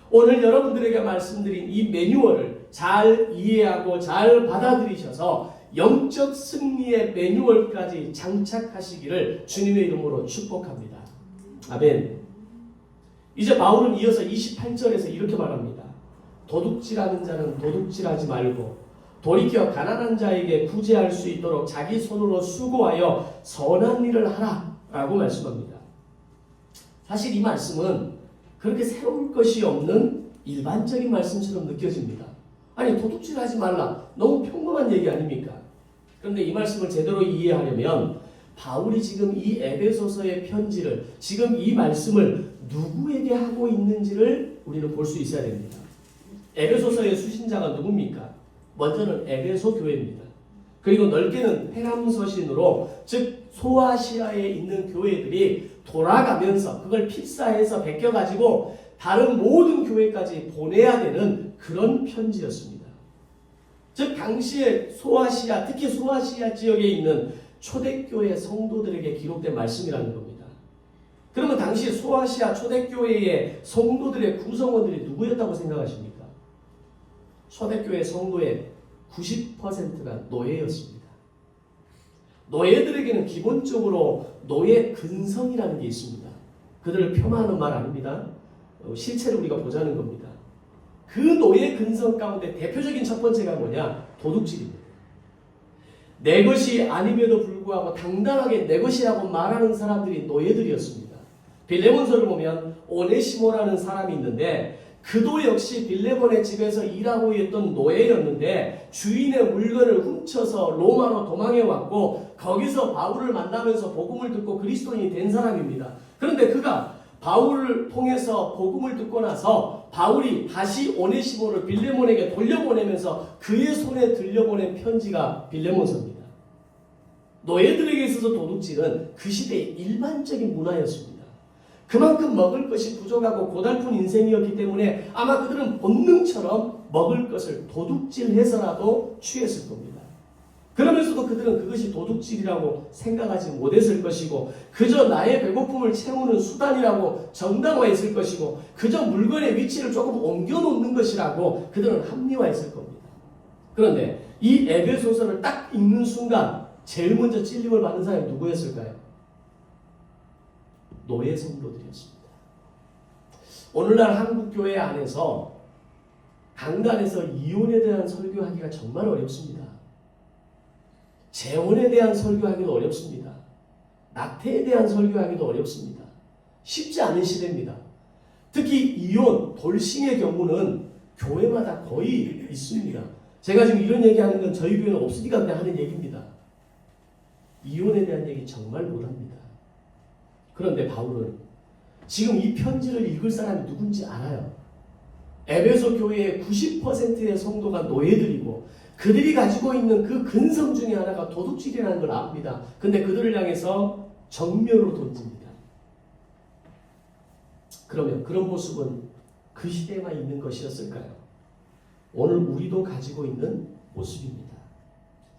오늘 여러분들에게 말씀드린 이 매뉴얼을 잘 이해하고 잘 받아들이셔서 영적 승리의 매뉴얼까지 장착하시기를 주님의 이름으로 축복합니다. 아멘. 이제 바울은 이어서 28절에서 이렇게 말합니다. 도둑질하는 자는 도둑질하지 말고 돌이켜 가난한 자에게 구제할 수 있도록 자기 손으로 수고하여 선한 일을 하라 라고 말씀합니다. 사실 이 말씀은 그렇게 새로울 것이 없는 일반적인 말씀처럼 느껴집니다. 아니 도둑질하지 말라. 너무 평범한 얘기 아닙니까? 그런데 이 말씀을 제대로 이해하려면 바울이 지금 이 에베소서의 편지를 지금 이 말씀을 누구에게 하고 있는지를 우리는 볼 수 있어야 됩니다. 에베소서의 수신자가 누굽니까? 먼저는 에베소 교회입니다. 그리고 넓게는 페람서신으로 즉 소아시아에 있는 교회들이 돌아가면서 그걸 필사해서 베껴가지고 다른 모든 교회까지 보내야 되는 그런 편지였습니다. 즉 당시에 소아시아, 특히 소아시아 지역에 있는 초대교회 성도들에게 기록된 말씀이라는 겁니다. 그러면 당시 소아시아 초대교회의 성도들의 구성원들이 누구였다고 생각하십니까? 초대교회 성도의 90%가 노예였습니다. 노예들에게는 기본적으로 노예 근성이라는 게 있습니다. 그들을 폄하하는 말 아닙니다. 실체를 우리가 보자는 겁니다. 그 노예 근성 가운데 대표적인 첫 번째가 뭐냐? 도둑질입니다. 내 것이 아님에도 불구하고 당당하게 내 것이라고 말하는 사람들이 노예들이었습니다. 빌레몬서를 보면 오네시모라는 사람이 있는데 그도 역시 빌레몬의 집에서 일하고 있던 노예였는데 주인의 물건을 훔쳐서 로마로 도망해 왔고 거기서 바울을 만나면서 복음을 듣고 그리스도인이 된 사람입니다. 그런데 그가 바울을 통해서 복음을 듣고 나서 바울이 다시 오네시모를 빌레몬에게 돌려보내면서 그의 손에 들려보낸 편지가 빌레몬서입니다. 노예들에게 있어서 도둑질은 그 시대의 일반적인 문화였습니다. 그만큼 먹을 것이 부족하고 고달픈 인생이었기 때문에 아마 그들은 본능처럼 먹을 것을 도둑질해서라도 취했을 겁니다. 그러면서도 그들은 그것이 도둑질이라고 생각하지 못했을 것이고 그저 나의 배고픔을 채우는 수단이라고 정당화했을 것이고 그저 물건의 위치를 조금 옮겨놓는 것이라고 그들은 합리화했을 겁니다. 그런데 이 에베소서를 딱 읽는 순간 제일 먼저 찔림을 받는 사람이 누구였을까요? 노예 성도들이었습니다. 오늘날 한국교회 안에서 강단에서 이혼에 대한 설교하기가 정말 어렵습니다. 재혼에 대한 설교하기도 어렵습니다. 낙태에 대한 설교하기도 어렵습니다. 쉽지 않은 시대입니다. 특히 이혼, 돌싱의 경우는 교회마다 거의 있습니다. 제가 지금 이런 얘기하는 건 저희 교회는 없으니까 그냥 하는 얘기입니다. 이혼에 대한 얘기 정말 못합니다. 그런데 바울은 지금 이 편지를 읽을 사람이 누군지 알아요. 에베소 교회의 90%의 성도가 노예들이고 그들이 가지고 있는 그 근성 중에 하나가 도둑질이라는 걸 압니다. 근데 그들을 향해서 정면으로 던집니다. 그러면 그런 모습은 그 시대에만 있는 것이었을까요? 오늘 우리도 가지고 있는 모습입니다.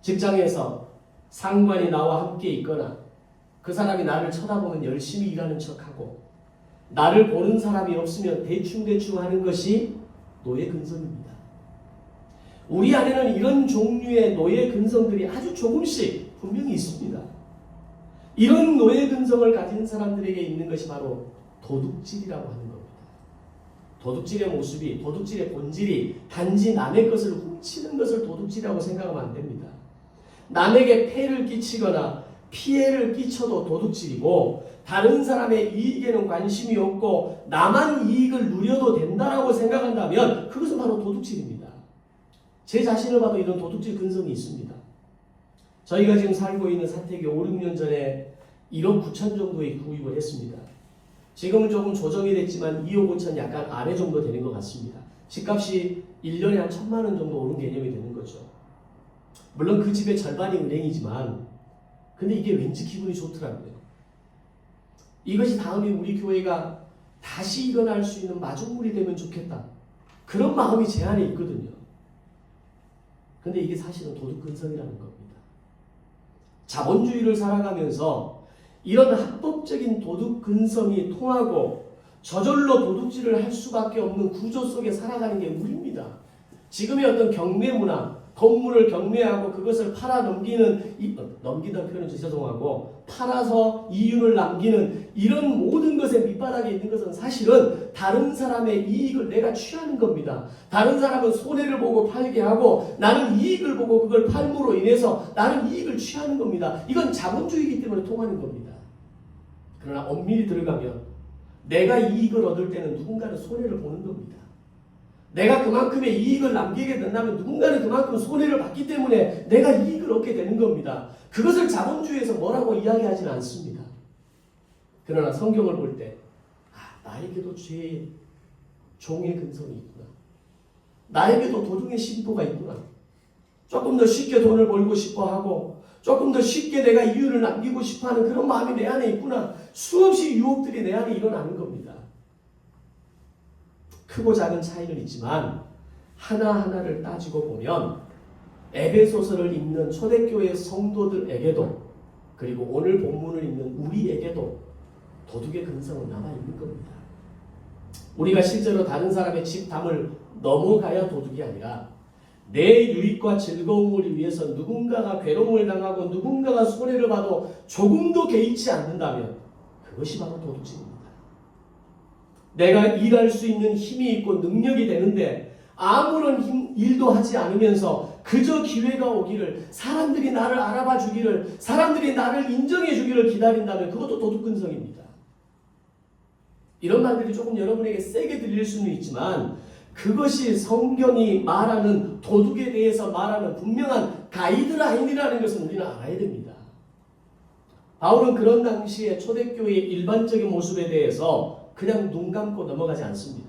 직장에서 상관이 나와 함께 있거나 그 사람이 나를 쳐다보면 열심히 일하는 척하고 나를 보는 사람이 없으면 대충대충 하는 것이 노예 근성입니다. 우리 안에는 이런 종류의 노예 근성들이 아주 조금씩 분명히 있습니다. 이런 노예 근성을 가진 사람들에게 있는 것이 바로 도둑질이라고 하는 겁니다. 도둑질의 모습이, 도둑질의 본질이 단지 남의 것을 훔치는 것을 도둑질이라고 생각하면 안 됩니다. 남에게 폐를 끼치거나 피해를 끼쳐도 도둑질이고, 다른 사람의 이익에는 관심이 없고 나만 이익을 누려도 된다라고 생각한다면 그것은 바로 도둑질입니다. 제 자신을 봐도 이런 도둑질 근성이 있습니다. 저희가 지금 살고 있는 사택이 5, 6년 전에 1억 9천 정도에 구입을 했습니다. 지금은 조금 조정이 됐지만 2억 5천 약간 아래 정도 되는 것 같습니다. 집값이 1년에 한 1,000만 원 정도 오른 개념이 되는 거죠. 물론 그 집의 절반이 은행이지만 근데 이게 왠지 기분이 좋더라고요. 이것이 다음에 우리 교회가 다시 일어날 수 있는 마중물이 되면 좋겠다. 그런 마음이 제 안에 있거든요. 근데 이게 사실은 도둑 근성이라는 겁니다. 자본주의를 살아가면서 이런 합법적인 도둑 근성이 통하고 저절로 도둑질을 할 수밖에 없는 구조 속에 살아가는 게 우리입니다. 지금의 어떤 경매 문화, 건물을 경매하고 그것을 팔아 넘기는, 넘기다는 표현은 죄송하고 팔아서 이윤을 남기는 이런 모든 것의 밑바닥에 있는 것은 사실은 다른 사람의 이익을 내가 취하는 겁니다. 다른 사람은 손해를 보고 팔게 하고 나는 이익을 보고 그걸 팔므로 인해서 나는 이익을 취하는 겁니다. 이건 자본주의이기 때문에 통하는 겁니다. 그러나 엄밀히 들어가면 내가 이익을 얻을 때는 누군가는 손해를 보는 겁니다. 내가 그만큼의 이익을 남기게 된다면 누군가는 그만큼 손해를 받기 때문에 내가 이익을 얻게 되는 겁니다. 그것을 자본주의에서 뭐라고 이야기하지는 않습니다. 그러나 성경을 볼 때 나에게도 죄의 종의 근성이 있구나. 나에게도 도둑의 심보가 있구나. 조금 더 쉽게 돈을 벌고 싶어하고 조금 더 쉽게 내가 이윤을 남기고 싶어하는 그런 마음이 내 안에 있구나. 수없이 유혹들이 내 안에 일어나는 겁니다. 크고 작은 차이는 있지만 하나하나를 따지고 보면 에베소서를 읽는 초대교회 성도들에게도 그리고 오늘 본문을 읽는 우리에게도 도둑의 근성은 남아있는 겁니다. 우리가 실제로 다른 사람의 집담을 넘어가야 도둑이 아니라 내 유익과 즐거움을 위해서 누군가가 괴로움을 당하고 누군가가 손해를 봐도 조금도 개의치 않는다면 그것이 바로 도둑질입니다. 내가 일할 수 있는 힘이 있고 능력이 되는데 아무런 일도 하지 않으면서 그저 기회가 오기를, 사람들이 나를 알아봐 주기를, 사람들이 나를 인정해 주기를 기다린다면 그것도 도둑근성입니다. 이런 말들이 조금 여러분에게 세게 들릴 수는 있지만 그것이 성경이 말하는 도둑에 대해서 말하는 분명한 가이드라인이라는 것은 우리는 알아야 됩니다. 바울은 그런 당시에 초대교회의 일반적인 모습에 대해서 그냥 눈 감고 넘어가지 않습니다.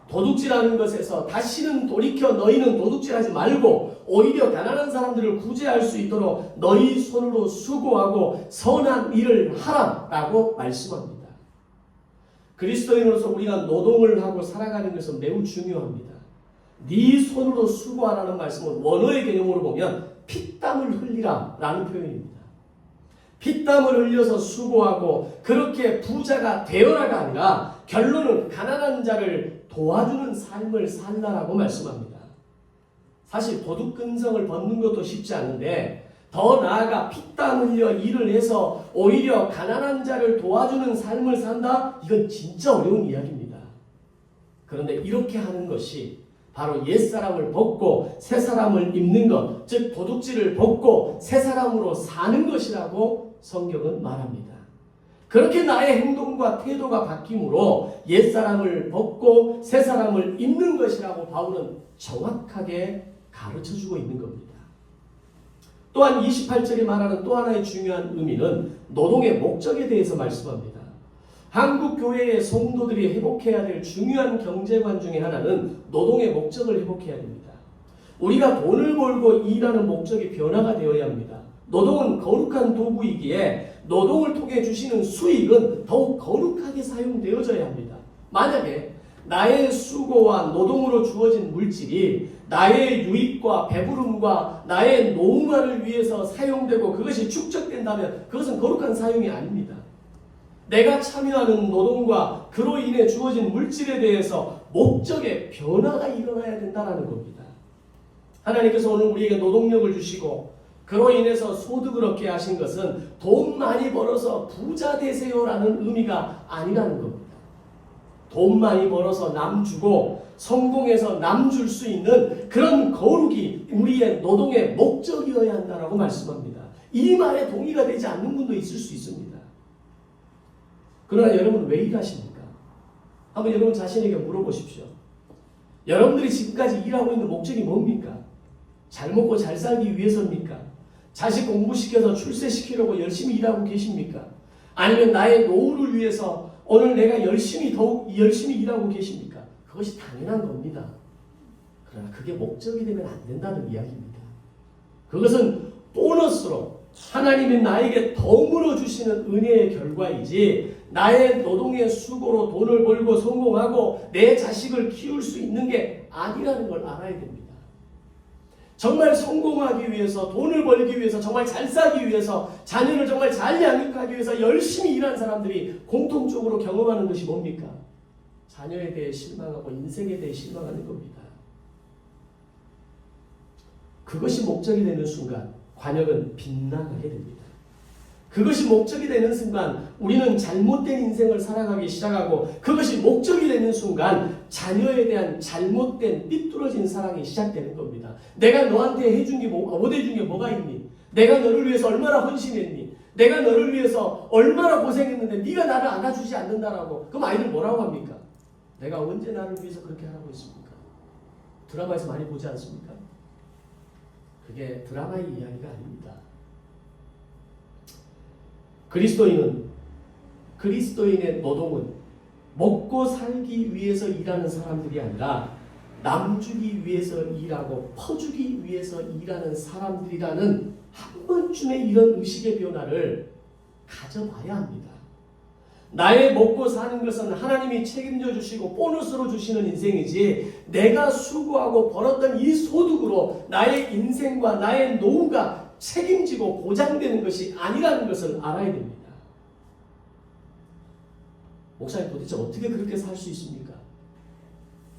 도둑질하는 것에서 다시는 돌이켜 너희는 도둑질하지 말고 오히려 가난한 사람들을 구제할 수 있도록 너희 손으로 수고하고 선한 일을 하라라고 말씀합니다. 그리스도인으로서 우리가 노동을 하고 살아가는 것은 매우 중요합니다. 네 손으로 수고하라는 말씀은 원어의 개념으로 보면 피땀을 흘리라 라는 표현입니다. 피땀을 흘려서 수고하고 그렇게 부자가 되어라가 아니라 결론은 가난한 자를 도와주는 삶을 살라라고 말씀합니다. 사실 도둑근성을 벗는 것도 쉽지 않은데 더 나아가 피땀 흘려 일을 해서 오히려 가난한 자를 도와주는 삶을 산다? 이건 진짜 어려운 이야기입니다. 그런데 이렇게 하는 것이 바로 옛사람을 벗고 새사람을 입는 것, 즉 도둑질을 벗고 새사람으로 사는 것이라고 성경은 말합니다. 그렇게 나의 행동과 태도가 바뀜으로 옛사람을 벗고 새사람을 입는 것이라고 바울은 정확하게 가르쳐주고 있는 겁니다. 또한 28절에 말하는 또 하나의 중요한 의미는 노동의 목적에 대해서 말씀합니다. 한국 교회의 성도들이 회복해야 될 중요한 경제관 중에 하나는 노동의 목적을 회복해야 됩니다. 우리가 돈을 벌고 일하는 목적이 변화가 되어야 합니다. 노동은 거룩한 도구이기에 노동을 통해 주시는 수익은 더욱 거룩하게 사용되어져야 합니다. 만약에 나의 수고와 노동으로 주어진 물질이 나의 유익과 배부름과 나의 노후만을 위해서 사용되고 그것이 축적된다면 그것은 거룩한 사용이 아닙니다. 내가 참여하는 노동과 그로 인해 주어진 물질에 대해서 목적의 변화가 일어나야 된다는 겁니다. 하나님께서 오늘 우리에게 노동력을 주시고 그로 인해서 소득을 얻게 하신 것은 돈 많이 벌어서 부자 되세요라는 의미가 아니라는 겁니다. 돈 많이 벌어서 남 주고 성공해서 남 줄 수 있는 그런 거룩이 우리의 노동의 목적이어야 한다라고 말씀합니다. 이 말에 동의가 되지 않는 분도 있을 수 있습니다. 그러나 여러분 왜 일하십니까? 한번 여러분 자신에게 물어보십시오. 여러분들이 지금까지 일하고 있는 목적이 뭡니까? 잘 먹고 잘 살기 위해서입니까? 자식 공부시켜서 출세시키려고 열심히 일하고 계십니까? 아니면 나의 노후를 위해서 오늘 내가 더욱 열심히 일하고 계십니까? 그것이 당연한 겁니다. 그러나 그게 목적이 되면 안 된다는 이야기입니다. 그것은 보너스로 하나님이 나에게 더물어 주시는 은혜의 결과이지 나의 노동의 수고로 돈을 벌고 성공하고 내 자식을 키울 수 있는 게 아니라는 걸 알아야 됩니다. 정말 성공하기 위해서, 돈을 벌기 위해서, 정말 잘 살기 위해서, 자녀를 정말 잘 양육하기 위해서 열심히 일한 사람들이 공통적으로 경험하는 것이 뭡니까? 자녀에 대해 실망하고 인생에 대해 실망하는 겁니다. 그것이 목적이 되는 순간 관역은 빗나가게 됩니다. 그것이 목적이 되는 순간 우리는 잘못된 인생을 살아가기 시작하고 그것이 목적이 되는 순간 자녀에 대한 잘못된 삐뚤어진 사랑이 시작되는 겁니다. 내가 너한테 해준 게 못 해준 게 뭐가 있니? 내가 너를 위해서 얼마나 헌신했니? 내가 너를 위해서 얼마나 고생했는데 네가 나를 안아주지 않는다라고. 그럼 아이들 뭐라고 합니까? 내가 언제 나를 위해서 그렇게 하라고 했습니까? 드라마에서 많이 보지 않습니까? 그게 드라마의 이야기가 아닙니다. 그리스도인의 노동은 먹고 살기 위해서 일하는 사람들이 아니라 남주기 위해서 일하고 퍼주기 위해서 일하는 사람들이라는 한 번쯤의 이런 의식의 변화를 가져봐야 합니다. 나의 먹고 사는 것은 하나님이 책임져 주시고 보너스로 주시는 인생이지 내가 수고하고 벌었던 이 소득으로 나의 인생과 나의 노후가 책임지고 보장되는 것이 아니라는 것을 알아야 됩니다. 목사님 도대체 어떻게 그렇게 살 수 있습니까?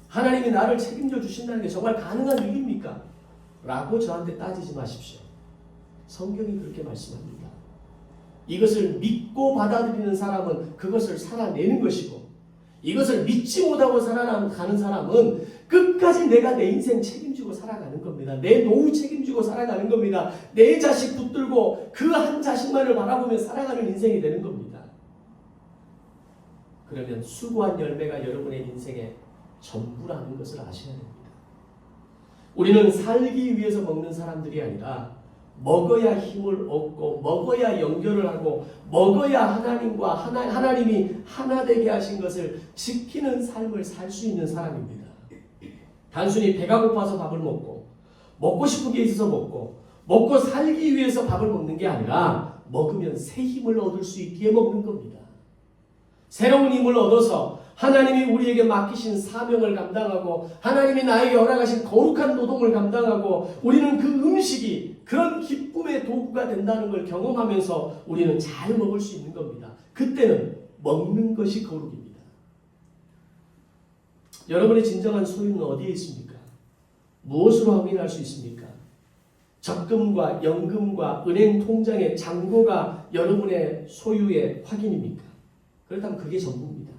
하나님이 나를 책임져 주신다는 게 정말 가능한 일입니까? 라고 저한테 따지지 마십시오. 성경이 그렇게 말씀합니다. 이것을 믿고 받아들이는 사람은 그것을 살아내는 것이고 이것을 믿지 못하고 살아가는 사람은 끝까지 내가 내 인생 책임지고 살아가는 겁니다. 내 노후 책임지고 살아가는 겁니다. 내 자식 붙들고 그 한 자식만을 바라보며 살아가는 인생이 되는 겁니다. 그러면 수고한 열매가 여러분의 인생의 전부라는 것을 아셔야 됩니다. 우리는 살기 위해서 먹는 사람들이 아니라 먹어야 힘을 얻고 먹어야 연결을 하고 먹어야 하나님과 하나님이 하나 되게 하신 것을 지키는 삶을 살 수 있는 사람입니다. 단순히 배가 고파서 밥을 먹고 싶은 게 있어서 먹고 살기 위해서 밥을 먹는 게 아니라 먹으면 새 힘을 얻을 수 있기에 먹는 겁니다. 새로운 힘을 얻어서 하나님이 우리에게 맡기신 사명을 감당하고 하나님이 나에게 허락하신 거룩한 노동을 감당하고 우리는 그 음식이 그런 기쁨의 도구가 된다는 걸 경험하면서 우리는 잘 먹을 수 있는 겁니다. 그때는 먹는 것이 거룩입니다. 여러분의 진정한 소유는 어디에 있습니까? 무엇으로 확인할 수 있습니까? 적금과 연금과 은행 통장의 잔고가 여러분의 소유의 확인입니까? 그렇다면 그게 전부입니다.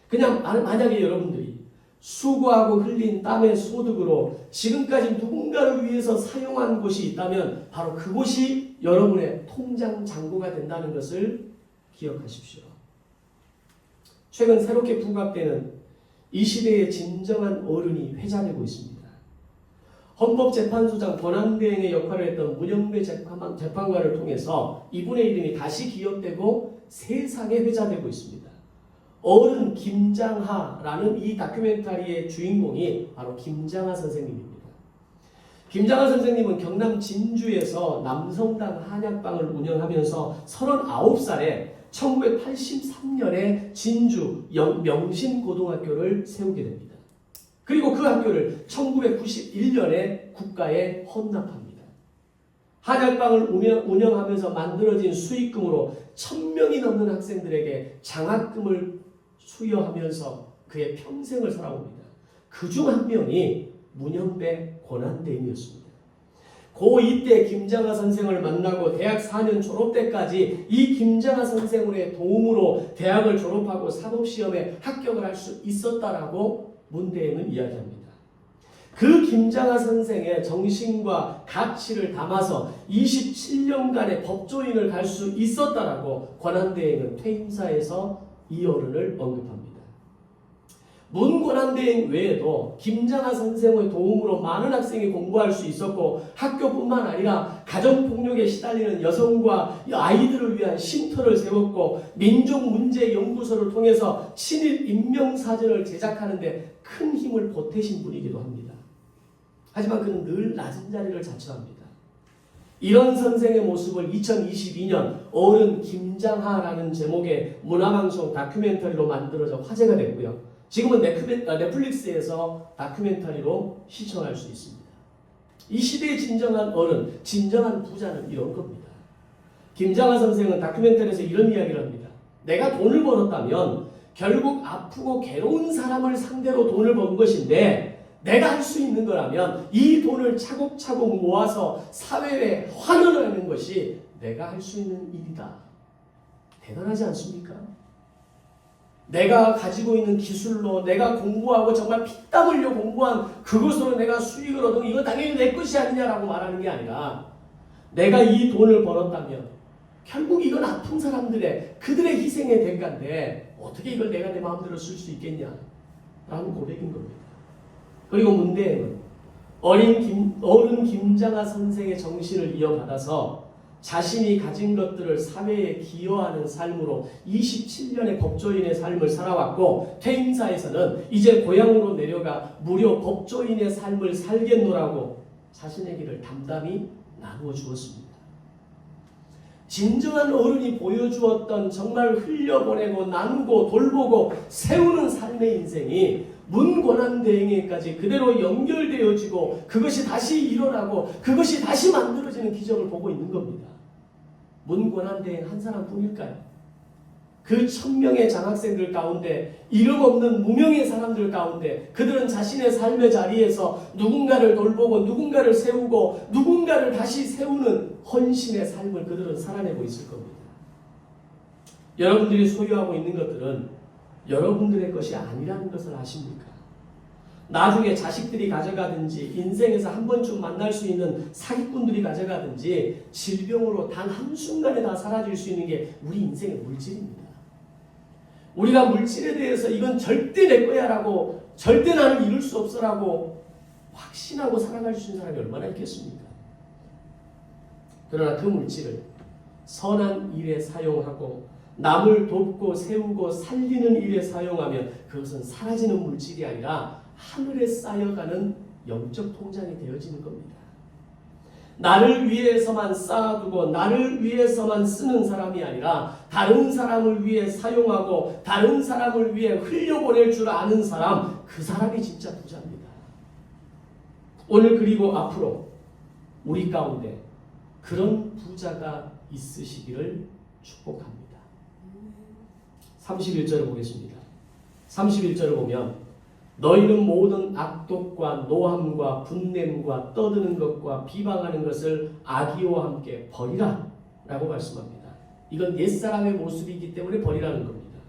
그냥 만약에 여러분들이 수고하고 흘린 땀의 소득으로 지금까지 누군가를 위해서 사용한 곳이 있다면 바로 그곳이 여러분의 통장 잔고가 된다는 것을 기억하십시오. 최근 새롭게 부각되는 이 시대의 진정한 어른이 회자되고 있습니다. 헌법재판소장 권한대행의 역할을 했던 문영배 재판관을 통해서 이분의 이름이 다시 기억되고 세상에 회자되고 있습니다. 어른 김장하라는 이 다큐멘터리의 주인공이 바로 김장하 선생님입니다. 김장하 선생님은 경남 진주에서 남성당 한약방을 운영하면서 39살에 1983년에 진주 명신고등학교를 세우게 됩니다. 그리고 그 학교를 1991년에 국가에 헌납합니다. 한약방을 운영하면서 만들어진 수익금으로 1000명이 넘는 학생들에게 장학금을 수여하면서 그의 평생을 살아옵니다. 그중 한 명이 문현배 권한대행이었습니다. 고2 때 김장하 선생을 만나고 대학 4년 졸업 때까지 이 김장하 선생의 도움으로 대학을 졸업하고 사법시험에 합격을 할 수 있었다라고 문대행은 이야기합니다. 그 김장하 선생의 정신과 가치를 담아서 27년간의 법조인을 갈 수 있었다라고 권한대행은 퇴임사에서 이 어른을 언급합니다. 문권한대행 외에도 김장하 선생의 도움으로 많은 학생이 공부할 수 있었고 학교뿐만 아니라 가정폭력에 시달리는 여성과 아이들을 위한 쉼터를 세웠고 민족문제연구소를 통해서 친일 인명사전을 제작하는 데 큰 힘을 보태신 분이기도 합니다. 하지만 그는 늘 낮은 자리를 자처합니다. 이런 선생의 모습을 2022년 어른 김장하라는 제목의 문화방송 다큐멘터리로 만들어져 화제가 됐고요. 지금은 넷플릭스에서 다큐멘터리로 시청할 수 있습니다. 이 시대의 진정한 어른, 진정한 부자는 이런 겁니다. 김장하 선생은 다큐멘터리에서 이런 이야기를 합니다. 내가 돈을 벌었다면 결국 아프고 괴로운 사람을 상대로 돈을 번 것인데 내가 할 수 있는 거라면 이 돈을 차곡차곡 모아서 사회에 환원하는 것이 내가 할 수 있는 일이다. 대단하지 않습니까? 내가 가지고 있는 기술로 내가 공부하고 정말 피땀 흘려 공부한 그것으로 내가 수익을 얻은 이건 당연히 내 것이 아니냐라고 말하는 게 아니라 내가 이 돈을 벌었다면 결국 이건 아픈 사람들의 그들의 희생의 대가인데 어떻게 이걸 내가 내 마음대로 쓸 수 있겠냐 라는 고백인 겁니다. 그리고 문대행은 어른 김장하 선생의 정신을 이어받아서 자신이 가진 것들을 사회에 기여하는 삶으로 27년의 법조인의 삶을 살아왔고 퇴임사에서는 이제 고향으로 내려가 무려 법조인의 삶을 살겠노라고 자신의 길을 담담히 나누어 주었습니다. 진정한 어른이 보여주었던 정말 흘려보내고 나누고 돌보고 세우는 삶의 인생이 문권한대행에까지 그대로 연결되어지고 그것이 다시 일어나고 그것이 다시 만들어지는 기적을 보고 있는 겁니다. 문권한대행 한 사람뿐일까요? 그 1000명의 장학생들 가운데 이름 없는 무명의 사람들 가운데 그들은 자신의 삶의 자리에서 누군가를 돌보고 누군가를 세우고 누군가를 다시 세우는 헌신의 삶을 그들은 살아내고 있을 겁니다. 여러분들이 소유하고 있는 것들은 여러분들의 것이 아니라는 것을 아십니까? 나중에 자식들이 가져가든지 인생에서 한 번쯤 만날 수 있는 사기꾼들이 가져가든지 질병으로 단 한순간에 다 사라질 수 있는 게 우리 인생의 물질입니다. 우리가 물질에 대해서 이건 절대 내 거야 라고 절대 나는 이룰 수 없어 라고 확신하고 살아갈 수 있는 사람이 얼마나 있겠습니까? 그러나 그 물질을 선한 일에 사용하고 남을 돕고 세우고 살리는 일에 사용하면 그것은 사라지는 물질이 아니라 하늘에 쌓여가는 영적 통장이 되어지는 겁니다. 나를 위해서만 쌓아두고 나를 위해서만 쓰는 사람이 아니라 다른 사람을 위해 사용하고 다른 사람을 위해 흘려보낼 줄 아는 사람, 그 사람이 진짜 부자입니다. 오늘 그리고 앞으로 우리 가운데 그런 부자가 있으시기를 축복합니다. 31절을 보겠습니다. 31절을 보면 너희는 모든 악독과 노함과 분냄과 떠드는 것과 비방하는 것을 악의와 함께 버리라 라고 말씀합니다. 이건 옛사람의 모습이기 때문에 버리라는 겁니다.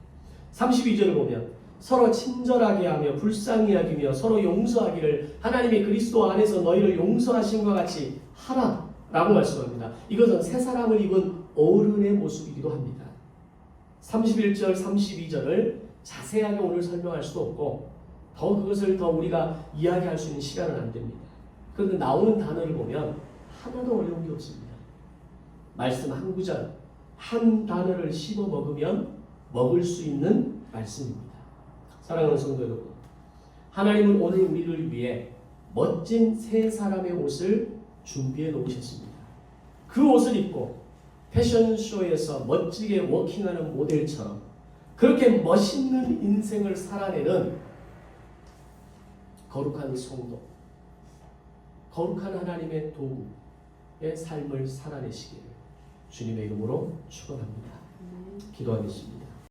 32절을 보면 서로 친절하게 하며 불쌍히 여기며 서로 용서하기를 하나님이 그리스도 안에서 너희를 용서하신 것 같이 하라 라고 말씀합니다. 이것은 새 사람을 입은 어른의 모습이기도 합니다. 31절 32절을 자세하게 오늘 설명할 수도 없고 더 그것을 더 우리가 이야기할 수 있는 시간은 안 됩니다. 그런데 나오는 단어를 보면 하나도 어려운 게 없습니다. 말씀 한 구절, 한 단어를 씹어 먹으면 먹을 수 있는 말씀입니다. 사랑하는 성도 여러분, 하나님은 오늘 우리를 위해 멋진 새 사람의 옷을 준비해 놓으셨습니다. 그 옷을 입고 패션쇼에서 멋지게 워킹하는 모델처럼 그렇게 멋있는 인생을 살아내는 거룩한 성도, 거룩한 하나님의 도구의 삶을 살아내시기를 주님의 이름으로 축원합니다. 기도하겠습니다.